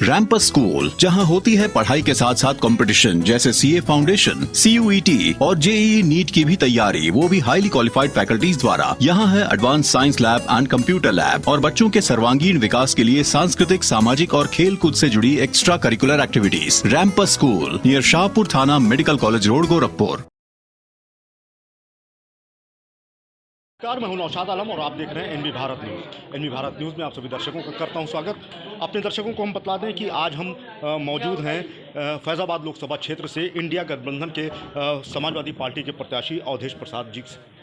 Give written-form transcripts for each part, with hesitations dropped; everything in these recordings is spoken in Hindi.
रैंपस स्कूल, जहां होती है पढ़ाई के साथ साथ कंपटीशन जैसे सीए फाउंडेशन, सीयूईटी और जेईई नीट की भी तैयारी, वो भी हाईली क्वालिफाइड फैकल्टीज द्वारा। यहाँ है advance science lab and computer lab और बच्चों के सर्वांगीण विकास के लिए सांस्कृतिक, सामाजिक और खेल कूद से जुड़ी एक्स्ट्रा करिकुलर एक्टिविटीज। रैंपस स्कूल नियर शाहपुर थाना, मेडिकल कॉलेज रोड, गोरखपुर। नमस्कार, मैं हूं नौशाद आलम और आप देख रहे हैं NB Bharat news. NB Bharat news में आप सभी दर्शकों का करता हूं स्वागत। अपने दर्शकों को हम बता दें कि आज हम मौजूद हैं फैज़ाबाद लोकसभा क्षेत्र से इंडिया गठबंधन के समाजवादी पार्टी के प्रत्याशी अवधेश प्रसाद जी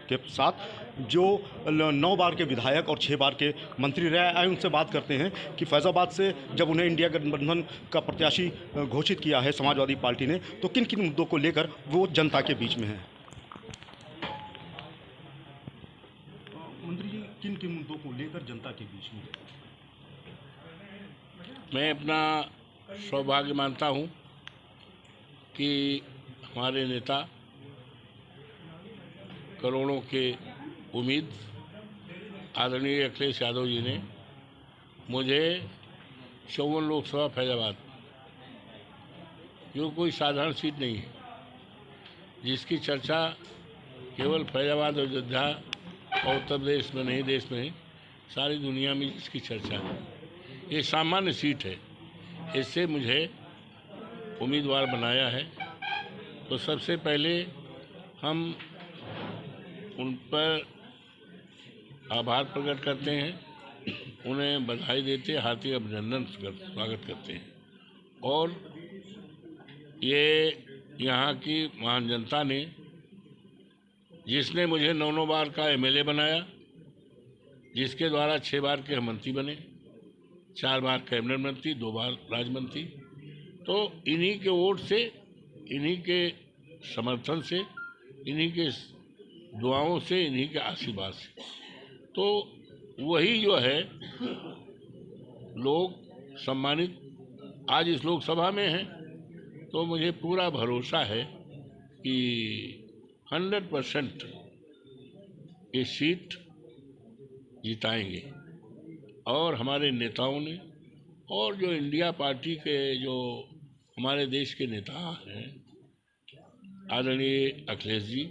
के साथ, जो 9 बार के विधायक और 6 बार के मंत्री रहे। आए उनसे बात करते हैं कि फैज़ाबाद से जब उन्हें इंडिया गठबंधन का प्रत्याशी घोषित किया है समाजवादी पार्टी ने, तो किन किन मुद्दों को लेकर वो जनता के बीच में है। मंत्री जी, किन किन मुद्दों को लेकर जनता के बीच में? मैं अपना सौभाग्य मानता हूं कि हमारे नेता, करोड़ों के उम्मीद आदरणीय अखिलेश यादव जी ने मुझे 54 लोकसभा फैज़ाबाद, जो कोई साधारण सीट नहीं है, जिसकी चर्चा केवल फैज़ाबाद और अयोध्या और उत्तर प्रदेश में नहीं, देश में सारी दुनिया में इसकी चर्चा है। ये सामान्य सीट है, इससे मुझे उम्मीदवार बनाया है। तो सबसे पहले हम उन पर आभार प्रकट करते हैं, उन्हें बधाई देते, हार्दिक अभिनंदन स्वागत करते हैं। और ये यहाँ की महान जनता ने, जिसने मुझे 9 बार का एमएलए बनाया, जिसके द्वारा 6 बार के मंत्री बने, 4 बार कैबिनेट मंत्री, 2 बार राज्य मंत्री, तो इन्हीं के वोट से, इन्हीं के समर्थन से, इन्हीं के दुआओं से, इन्हीं के आशीर्वाद से, तो वही जो है लोग सम्मानित आज इस लोकसभा में हैं। तो मुझे पूरा भरोसा है कि 100% ये सीट जिताएंगे। और हमारे नेताओं ने, और जो इंडिया पार्टी के जो हमारे देश के नेता हैं, आदरणीय अखिलेश जी,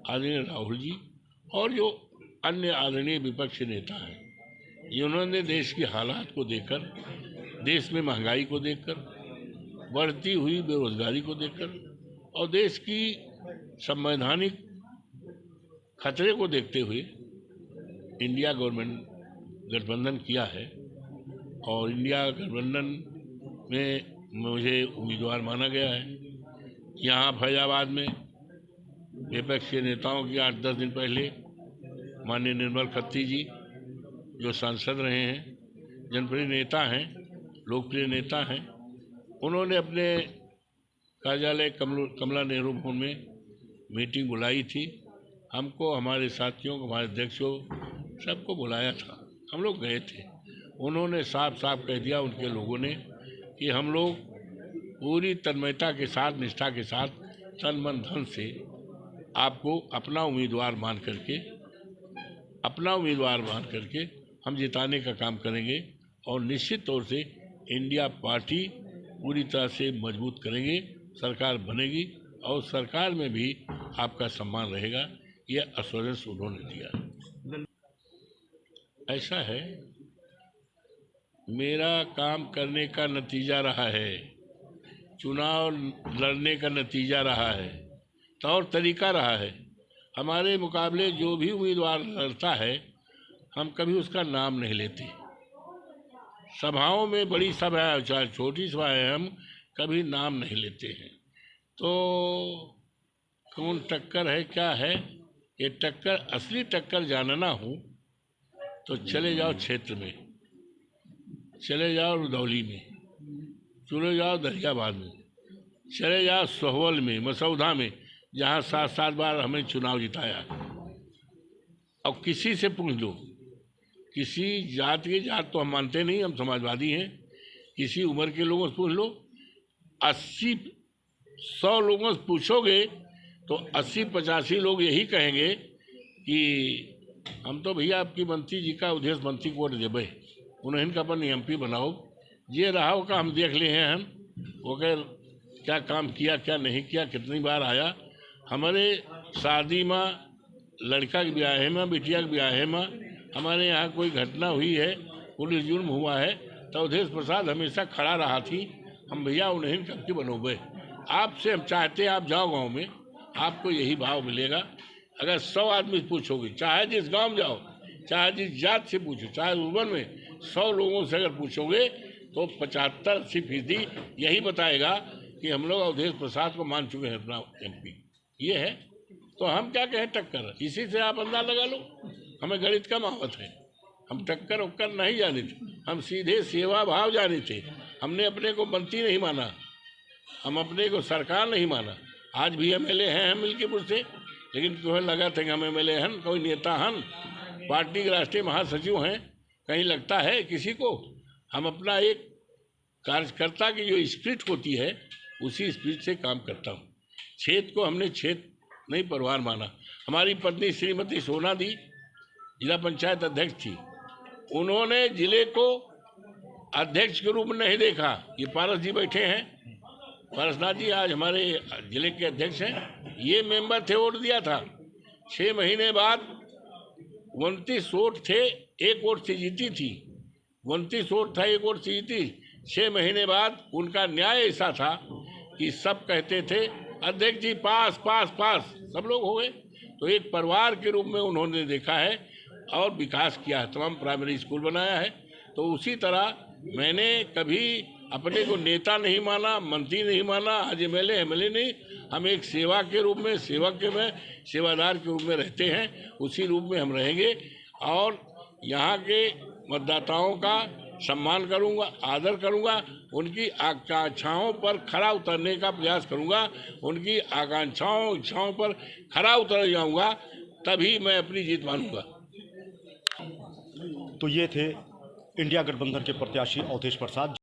आदरणीय राहुल जी, और जो अन्य आदरणीय विपक्षी नेता हैं, जिन्होंने देश की हालात को देखकर, देश में महंगाई को देखकर, बढ़ती हुई बेरोजगारी को देखकर और देश की संवैधानिक खतरे को देखते हुए इंडिया गठबंधन किया है। और इंडिया गठबंधन में मुझे उम्मीदवार माना गया है। यहाँ फैज़ाबाद में विपक्ष के नेताओं की 8-10 दिन पहले माननीय निर्मल खत्री जी, जो सांसद रहे हैं, जनप्रिय नेता हैं, लोकप्रिय नेता हैं, उन्होंने अपने कार्यालय कमला नेहरू भवन में मीटिंग बुलाई थी। हमको, हमारे साथियों को, हमारे अध्यक्षों, सबको बुलाया था। हम लोग गए थे। उन्होंने साफ साफ कह दिया, उनके लोगों ने, कि हम लोग पूरी तन्मयता के साथ, निष्ठा के साथ, तन मन धन से आपको अपना उम्मीदवार मान करके हम जिताने का काम करेंगे। और निश्चित तौर से इंडिया पार्टी पूरी तरह से मजबूत करेंगे, सरकार बनेगी और सरकार में भी आपका सम्मान रहेगा। यह एश्योरेंस उन्होंने दिया। ऐसा है, मेरा काम करने का नतीजा रहा है, चुनाव लड़ने का नतीजा रहा है, तौर तरीका रहा है। हमारे मुकाबले जो भी उम्मीदवार लड़ता है, हम कभी उसका नाम नहीं लेते। सभाओं में, बड़ी सभा है चाहे छोटी सभा है, हम कभी नाम नहीं लेते हैं। तो कौन टक्कर है, क्या है ये टक्कर, असली टक्कर जानना हो तो चले जाओ क्षेत्र में, चले जाओ रुदौली में, चले जाओ दरियाबाद में, चले जाओ सोहवल में, मसौदा में, जहाँ 7-7 बार हमें चुनाव जिताया। और किसी से पूछ लो, किसी जात तो हम मानते नहीं, हम समाजवादी हैं, किसी उम्र के लोगों से पूछ लो, 80-100 लोगों से पूछोगे तो 80-85 लोग यही कहेंगे कि हम तो भैया आपकी मंत्री जी का, अवधेश मंत्री को वोट देवे, उन्हें का अपन एमपी बनाओ, ये राव का हम देख लिए हैं, हम वो क्या काम किया क्या नहीं किया, कितनी बार आया हमारे शादी में, लड़का के ब्याह में, बिटिया के ब्याह में, हमारे यहाँ कोई घटना हुई है, पुलिस जुर्म हुआ है तो अवधेश प्रसाद हमेशा खड़ा रहा थी, हम भैया उन्हें शक्ति बनोगे। आपसे हम चाहते हैं आप जाओ गांव में, आपको यही भाव मिलेगा। अगर 100 आदमी पूछोगे, चाहे जिस गांव में जाओ, चाहे जिस जात से पूछो, चाहे urban में 100 लोगों से अगर पूछोगे तो 75-80% यही बताएगा कि हम लोग अवधेश प्रसाद को मान चुके हैं अपना MP। ये है तो हम क्या कहें टक्कर, इसी से आप अंदाजा लगा लो। हमें गणित का महावत है, हम टक्कर उक्कर नहीं जाने थे, हम सीधे सेवा भाव जाने थे। हमने अपने को मंत्री नहीं माना, हम अपने को सरकार नहीं माना। आज भी MLA हैं हम मिल्कीपुर से, लेकिन तुम्हें लगा था कि हम MLA हैं, कोई नेता हैं, पार्टी के राष्ट्रीय महासचिव हैं, कहीं लगता है किसी को। हम अपना एक कार्यकर्ता की जो स्पिरिट होती है उसी स्पिरिट से काम करता हूँ। क्षेत्र को हमने क्षेत्र नहीं परिवार माना। हमारी पत्नी श्रीमती सोना दी जिला पंचायत अध्यक्ष थी, उन्होंने जिले को अध्यक्ष के रूप में नहीं देखा। ये पारस जी बैठे हैं, पारसनाथ जी आज हमारे जिले के अध्यक्ष हैं। ये मेंबर थे, वोट दिया था, 6 महीने बाद 29 वोट थे, 1 वोट से जीती थी। 29 वोट था, 1 वोट से जीती। 6 महीने बाद उनका न्याय ऐसा था कि सब कहते थे अध्यक्ष जी पास पास पास, सब लोग हो गए। तो एक परिवार के रूप में उन्होंने देखा है और विकास किया है, तमाम प्राइमरी स्कूल बनाया है। तो उसी तरह मैंने कभी अपने को नेता नहीं माना, मंत्री नहीं माना, आज MLA नहीं, हम एक सेवा के रूप में, सेवक के में, सेवादार के रूप में रहते हैं, उसी रूप में हम रहेंगे। और यहाँ के मतदाताओं का सम्मान करूँगा, आदर करूँगा, उनकी आकांक्षाओं पर खरा उतरने का प्रयास करूँगा, उनकी आकांक्षाओं इच्छाओं पर खरा उतर जाऊँगा, तभी मैं अपनी जीत मानूंगा। तो ये थे इंडिया गठबंधन के प्रत्याशी अवधेश प्रसाद।